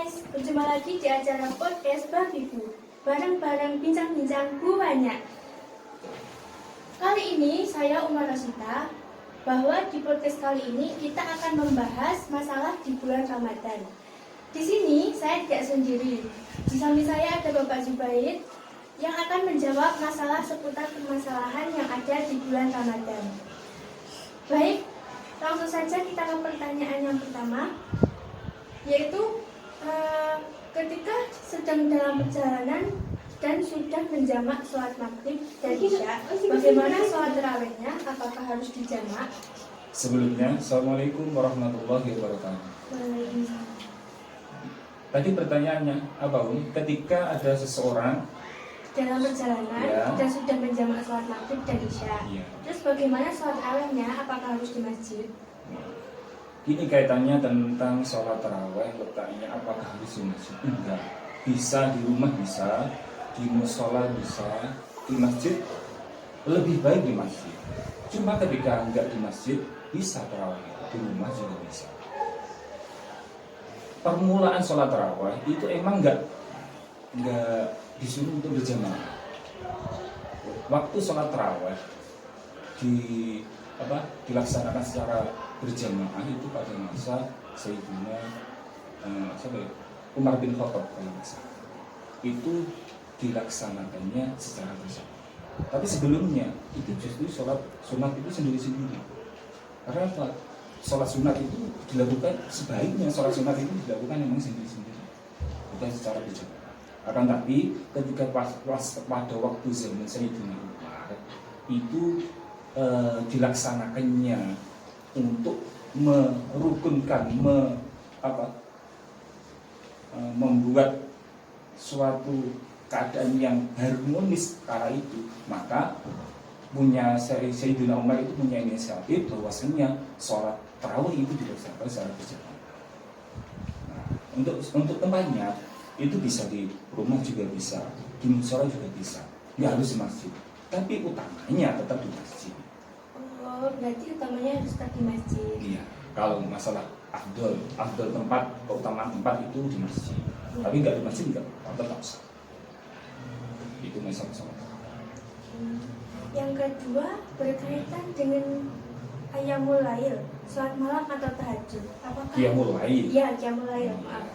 guys, berjumpa lagi di acara podcast Babibu bareng-bareng bincang-bincang Bu Banyak. Kali ini saya Umar Rosita, bahwa di podcast kali ini kita akan membahas masalah di bulan Ramadan. Di sini saya tidak sendiri, di samping saya ada Bapak Zubair yang akan menjawab masalah seputar permasalahan yang ada di bulan Ramadan. Baik, langsung saja kita ke pertanyaan yang pertama, yaitu ketika sedang dalam perjalanan dan sudah menjamak sholat maghrib dan isya, bagaimana sholat tarawihnya? Apakah harus dijamak? Sebelumnya, Assalamualaikum warahmatullahi wabarakatuh. Waalaikumsalam. Tadi pertanyaannya apa, Umi? Ketika ada seseorang Dalam perjalanan Ya. dan sudah menjamak sholat maghrib dan isya, Ya. terus bagaimana sholat tarawihnya? Apakah harus di masjid? Ini kaitannya tentang sholat tarawih, letaknya apakah harus di masjid? Enggak. Bisa di rumah, bisa di musola, bisa di masjid. Lebih baik di masjid. Cuma ketika enggak di masjid, bisa tarawih di rumah juga bisa. Permulaan sholat tarawih itu emang enggak disuruh untuk berjamaah. Waktu sholat tarawih dilaksanakan secara berjamaah itu pada masa Sayyidina Umar bin Khattab kalau nggak salah. Itu dilaksanakannya secara bersama. Tapi sebelumnya itu justru sholat sunat itu sendiri-sendiri. Karena apa? Sholat sunat itu dilakukan, sebaiknya sholat sunat itu dilakukan memang sendiri-sendiri, bukan secara berjamaah. Akan tapi ketika pada waktu zaman Sayyidina Umar itu dilaksanakannya untuk merukunkan, membuat suatu keadaan yang harmonis kala itu, maka punya Sayyidina Umar itu punya inisiatif bahwasanya sholat tarawih itu dilaksanakan secara berjamaah. Nah, untuk tempatnya itu bisa di rumah juga bisa, di musola juga bisa, nggak harus di masjid. Tapi utamanya tetap di masjid. Oh, berarti utamanya harus tetap di masjid. Iya, kalau masalah afdol tempat, keutamaan tempat itu di masjid. Tapi nggak di masjid nggak, tetap sah. Itu masalah sholat. Yang kedua berkaitan dengan qiyamul lail, sholat malam atau tahajud. Apakah Qiyamul lail. Iya, qiyamul lail, maaf.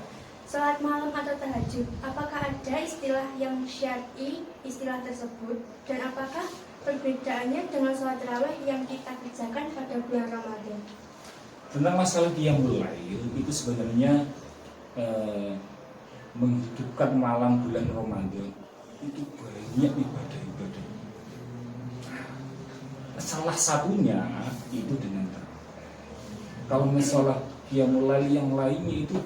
Sholat malam atau tahajud, apakah ada istilah yang syar'i istilah tersebut, dan apakah perbedaannya dengan sholat tarawih yang kita kerjakan pada bulan Ramadan? Tentang masalah qiyamul lail itu sebenarnya menghidupkan malam bulan Ramadan itu banyak ibadah-ibadah. Salah satunya itu dengan tarawih. Kalau masalah qiyamul lail yang lainnya itu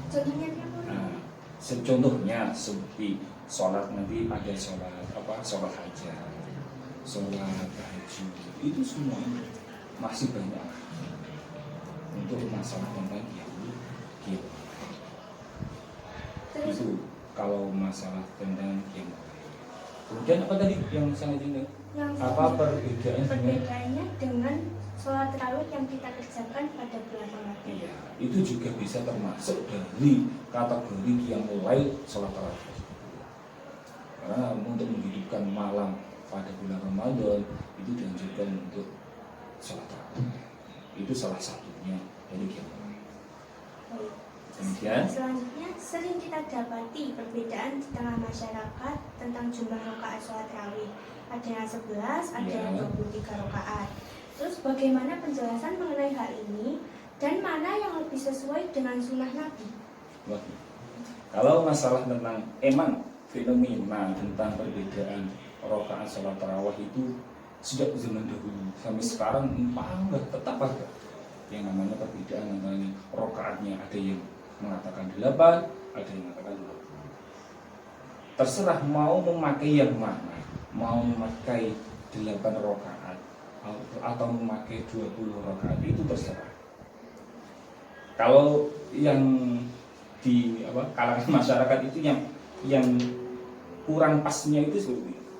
Contohnya qiyamul lail? contohnya seperti sholat, nanti ada sholat hajat, sholat tahajud, itu semua masih banyak untuk masalah tentang qiyamul lail. Terus Itu kalau masalah tentang qiyamul lail. Kemudian apa tadi yang selanjutnya? yang Apa perbedaannya? perbedaannya dengan sholat tarawih yang kita kerjakan pada bulan Ramadan? Iya, itu juga bisa termasuk dari kategori qiyamul lail sholat tarawih. Karena untuk menghidupkan malam pada bulan Ramadan itu dianjurkan untuk sholat tarawih. Itu salah satunya dari qiyamul lail. Baik. Kemudian Selanjutnya, sering kita dapati perbedaan di tengah masyarakat tentang jumlah rakaat sholat tarawih. Ada yang 11, ada yang 23 rakaat. Terus bagaimana penjelasan mengenai hal ini dan mana yang lebih sesuai dengan sunnah Nabi? kalau masalah tentang emang fenomena tentang perbedaan rakaat sholat tarawih itu sejak zaman dahulu sampai sekarang tetap ada yang namanya perbedaan antara rakaatnya, ada yang mengatakan 8, ada yang mengatakan 20. Terserah mau memakai yang mana, mau memakai 8 rakaat atau memakai 20 rakaat, itu terserah. Kalau yang di kalangan masyarakat itu yang kurang pasnya itu seperti itu.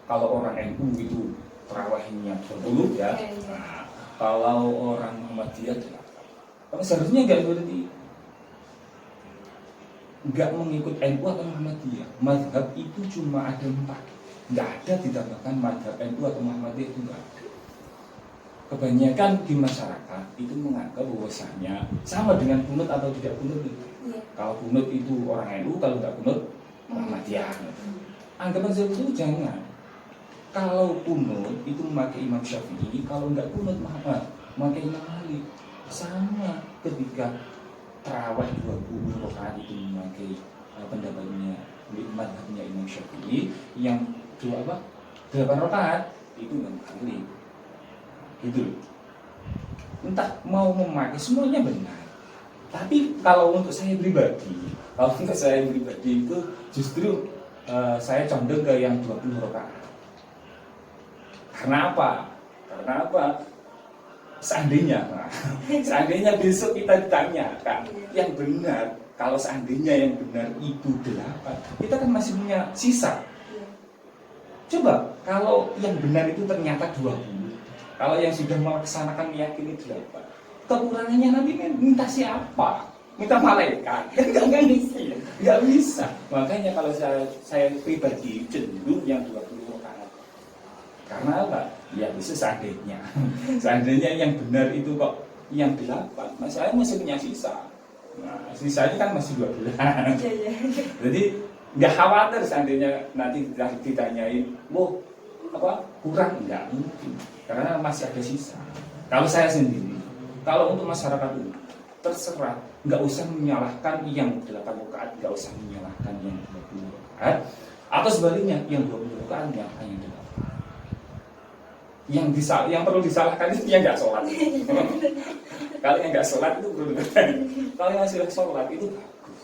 Kalau orang NU itu terawihnya 20 ya. Nah, kalau orang Muhammadiyah 8. Kalau seharusnya enggak seperti itu. nggak mengikut NU atau Muhammadiyah. Mazhab itu cuma ada 4, nggak ada ditambahkan mazhab NU atau Muhammadiyah, itu nggak ada. Kebanyakan di masyarakat itu menganggap bahwasanya sama dengan kunut atau tidak kunut itu. Kalau kunut itu orang NU, kalau nggak kunut Muhammadiyah. Anggapan seperti itu jangan. Kalau kunut itu memakai Imam Syafi'i, kalau nggak kunut memakai Imam Malik. Sama ketika tarawih 20 rakaat itu memakai pendapatnya madhabnya Imam Syafi'i, yang 8 rakaat itu Imam Malik. Gitu. Entah mau memakai semuanya benar. Tapi kalau untuk saya pribadi, itu justru saya condong ke yang 20 rakaat. Karena apa? Seandainya besok kita ditanyakan yang benar, kalau seandainya yang benar itu 8, kita kan masih punya sisa. Coba kalau yang benar itu ternyata 20, kalau yang sudah melaksanakan meyakini 8, kekurangannya nanti minta siapa? Minta malaikat? Nggak bisa. Makanya kalau saya pribadi cenderung yang 20 rakaat. Karena apa? Ya bisa seandainya yang benar itu kok yang 8, saya masih punya sisa. Nah, sisanya kan masih 12. Jadi nggak khawatir seandainya nanti ditanyain, kurang, nggak mungkin. Karena masih ada sisa. Kalau saya sendiri, kalau untuk masyarakat itu terserah, nggak usah menyalahkan yang 8 rakaat, nggak usah menyalahkan yang 20 rakaat, atau sebaliknya yang 20 rakaat yang hanya 8. Yang perlu disalahkan itu yang nggak sholat. Kalau yang nggak sholat itu perlu disalahkan. Kalau yang sudah sholat itu bagus.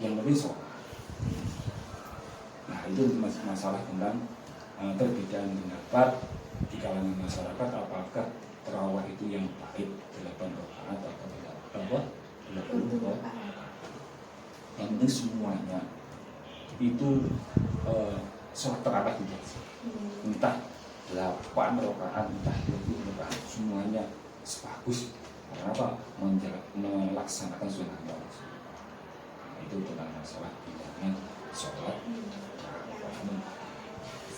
Yang lebih sholat. Nah itu masalah tentang perbedaan pendapat di kalangan masyarakat, apakah tarawih itu yang baik 8 rakaat atau 20 rakaat. Yang penting semuanya itu sholat tarawih juga. Entah 8 rakaat, entah 20 rakaat, semuanya sebagus. Karena apa? Melaksanakan sunnah Rasul. Itu tentang masalah pilihan sholat.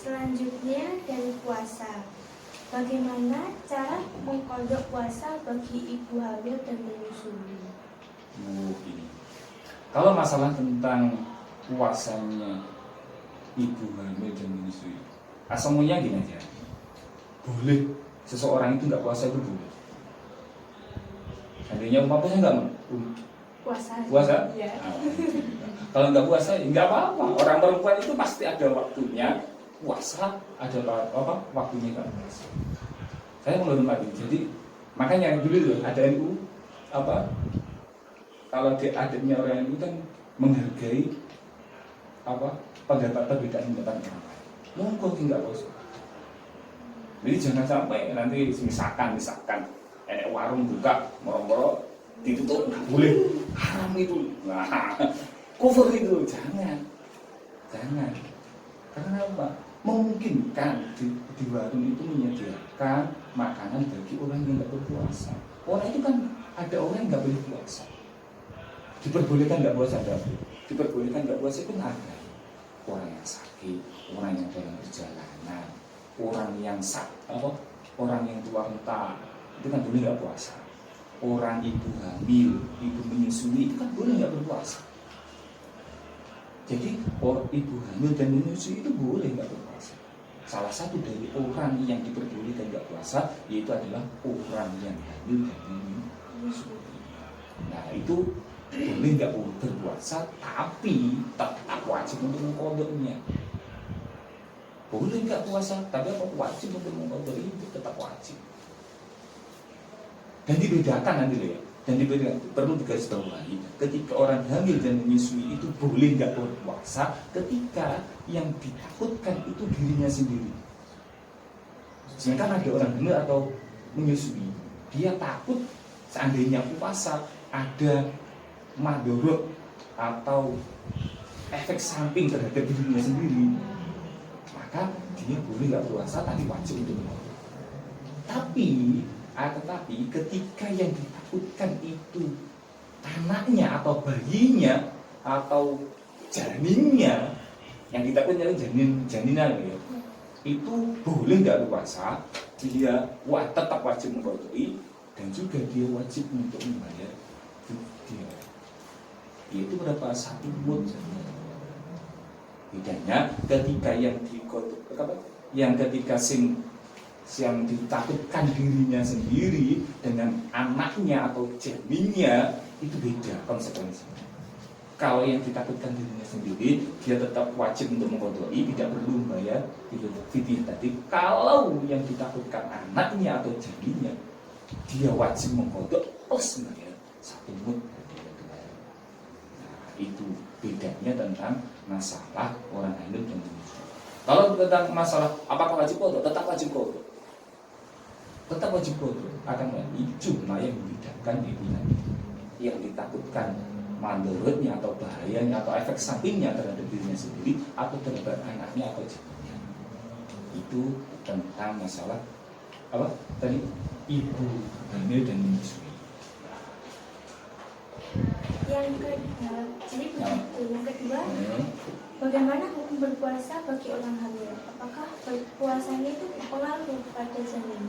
Selanjutnya dari puasa. Bagaimana cara mengkodok puasa bagi ibu hamil dan menyusui? Ini. Kalau masalah tentang puasanya ibu hamil dan menyusui, asalnya gini aja. Boleh seseorang itu nggak puasa itu boleh. Seandainya umpamanya nggak puasa? Ya. Kalau nggak puasa nggak apa-apa. Orang perempuan itu pasti ada waktunya puasa, ada waktunya nggak puasa. Saya menghormati. Jadi makanya dulu loh ada NU kalau adanya orang NU kan menghargai perbedaan pendapat orang lain. Monggo nggak puasa. Jadi jangan sampai nanti misalkan warung buka moro-moro ditutup, nggak boleh, haram itu. Nah, kufur itu jangan. Karena apa? Memungkinkan di warung itu menyediakan makanan bagi orang yang nggak berpuasa. Orang itu kan ada orang yang nggak boleh puasa. Diperbolehkan nggak puasa ada. Diperbolehkan nggak puasa itu ada. Orang yang sakit, orang yang dalam perjalanan, orang yang tua renta, itu kan boleh nggak puasa. Orang ibu hamil, ibu menyusui itu kan boleh nggak berpuasa. Jadi ibu hamil dan menyusui itu boleh nggak berpuasa. Salah satu dari orang yang diperbolehkan nggak puasa yaitu adalah orang yang hamil dan menyusui. Nah itu boleh nggak berpuasa, tapi tetap wajib untuk mengkodoknya. Boleh nggak puasa, tapi wajib untuk mengkodok itu tetap wajib. Dan dibedakan nanti loh ya. Dan dibedakan, perlu digarisbawahi, ketika orang hamil dan menyusui itu boleh nggak berpuasa ketika yang ditakutkan itu dirinya sendiri. Sedangkan ada orang hamil atau menyusui, dia takut seandainya puasa ada madorot atau efek samping terhadap dirinya sendiri, maka dia boleh nggak puasa, tapi wajib untuk mengkodok. Tetapi ketika yang ditakutkan itu anaknya atau bayinya, atau janinnya, yang kita pun nyari janinan ya, itu boleh nggak puasa, dia tetap wajib mengkodoi dan juga dia wajib untuk membayar dia. Yaitu berapa? 1 mud. Bedanya ketika yang ketika yang ditakutkan dirinya sendiri dengan anaknya atau janinnya itu beda konsekuensinya. Kalau yang ditakutkan dirinya sendiri, dia tetap wajib untuk mengkodoi, tidak perlu membayar fidyah tadi. Kalau yang ditakutkan anaknya atau janinnya, dia wajib mengkodok plus membayar 1 mud. Nah, itu bedanya tentang masalah orang hamil dan menyusui. Kalau tentang masalah apakah wajib kodok, tetap wajib kodok. Tetap wajib kodok. Akan cuma yang membedakan itu nanti yang ditakutkan mandorotnya atau bahayanya atau efek sampingnya terhadap dirinya sendiri atau terhadap anaknya atau janinnya. Itu tentang masalah apa tadi, ibu hamil dan menyusui. Yang kedua, jadi begitu. Yang kedua, bagaimana hukum berpuasa bagi orang hamil? Apakah berpuasanya itu berpengaruh pada janin?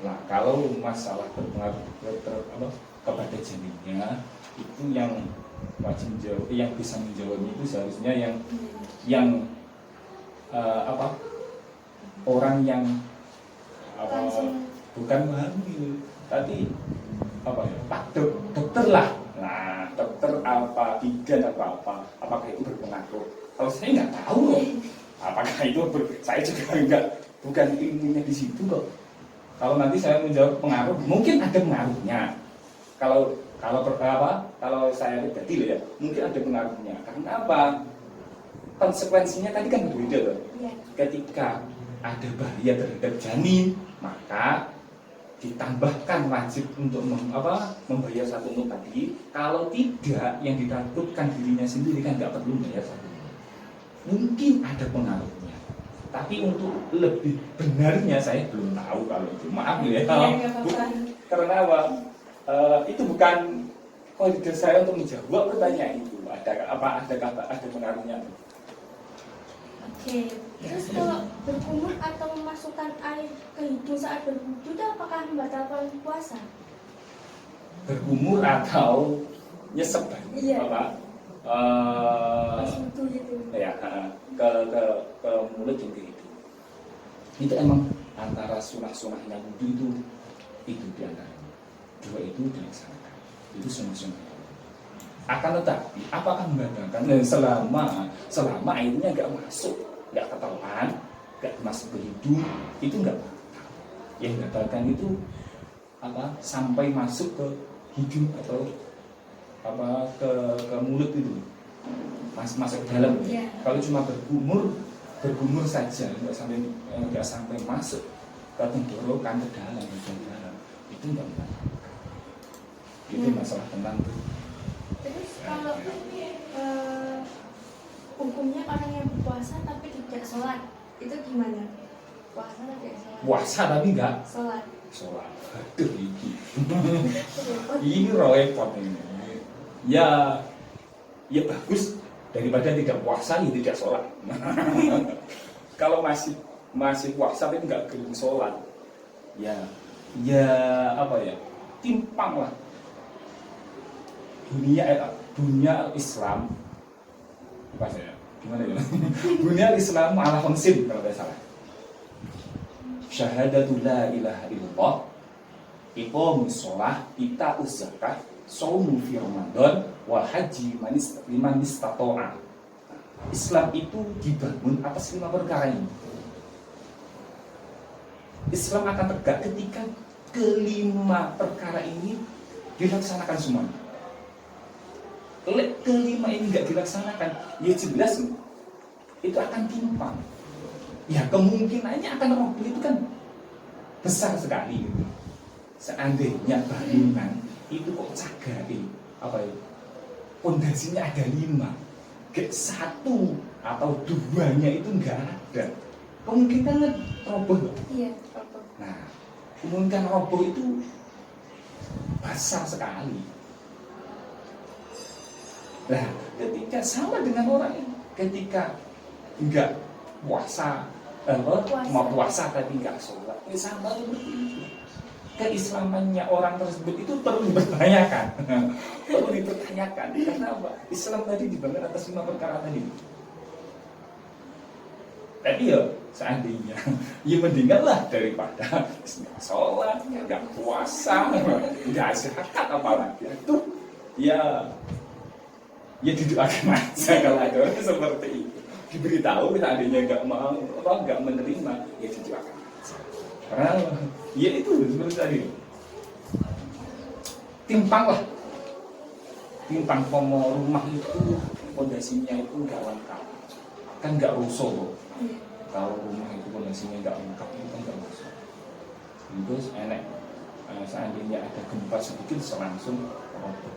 Nah, kalau masalah berpengaruh kepada janinnya, itu yang wajib menjawab, yang bisa menjawabnya itu seharusnya yang orang yang bukan hamil, tapi Pak dokter lah. Nah, dokter bidan apakah itu berpengaruh? Kalau saya nggak tahu loh, apakah itu saya juga bukan ilmunya di situ kok. Kalau nanti saya menjawab pengaruh, mungkin ada pengaruhnya. Kalau saya pribadi loh ya, mungkin ada pengaruhnya. Karena apa? Konsekuensinya tadi kan berbeda loh. Ya. Ketika ada bahaya terhadap janin, maka ditambahkan wajib untuk membayar 1 mud tadi. Kalau tidak, yang ditakutkan dirinya sendiri kan nggak perlu bayar 1 mud. Mungkin ada pengaruhnya, tapi untuk lebih benarnya saya belum tahu kalau itu. Maaf ya. Karena apa? Itu bukan kode saya untuk menjawab pertanyaan itu. Ada pengaruhnya? Oke. Terus kalau berkumur atau memasukkan air ke hidung saat berwudu itu apakah membatalkan puasa? Berkumur atau nyesep? Iya. Pas wudu gitu. Ya, ke mulut dan ke hidung. Itu emang antara sunah-sunahnya wudu itu di antara dua itu dilaksanakan. Itu sunah-sunah. Akan tetapi apakah membatalkan? Selama airnya nggak masuk, nggak ketelan, nggak masuk ke hidung, itu nggak batal. Yang membatalkan itu sampai masuk ke hidung atau ke mulut itu, masuk ke dalam. Yeah. Kalau cuma bergumur saja, nggak sampai masuk ke tenggorokan ke dalam, itu nggak batal. Itu masalah tentang itu. Terus kalau hukumnya orang yang berpuasa tapi tidak sholat, itu gimana? Puasa tapi tidak sholat? Puasa tapi nggak sholat. Aduh ini repot ini. Ya bagus daripada tidak puasa ya tidak sholat. Kalau masih puasa tapi nggak gelem sholat, ya timpang lah. Dunia Islam gimana ya? Dunia Islam ala konsep kalau tidak salah. Syahadatu la ilaha illallah, iqamus shalah, ita'uz zakat, shaumu fi Ramadan, wal haji liman istata'a. Islam itu dibangun atas 5 perkara ini. Islam akan tegak ketika kelima perkara ini dilaksanakan semua. Kelima ini nggak dilaksanakan, ya jelas itu akan timpang. Ya kemungkinannya akan roboh itu kan besar sekali gitu. Seandainya bangunan itu kok cagai pondasinya ada 5, gak 1 atau 2-nya itu nggak ada, kemungkinan roboh. Iya, roboh. Nah, kemungkinan roboh itu besar sekali. Nah, ketika sama dengan orang ini, ketika enggak puasa, mau puasa tapi enggak sholat, ya sama seperti itu. Keislamannya orang tersebut itu perlu dipertanyakan, perlu dipertanyakan. Karena apa? Islam tadi dibangun atas 5 perkara tadi. Tapi ya seandainya, ya mendinganlah daripada nggak sholat, nggak puasa, nggak zakat apalagi itu, ya didoakan aja kalau ada orang seperti itu. Diberitahu seandainya nggak mau, nggak menerima, ya didoakan aja. Karena ya itu seperti tadi, timpang rumah itu fondasinya itu nggak lengkap, kan nggak rusuh loh. Kalau rumah itu fondasinya nggak lengkap itu kan nggak rusuh. Terus enak seandainya ada gempa sedikit langsung roboh.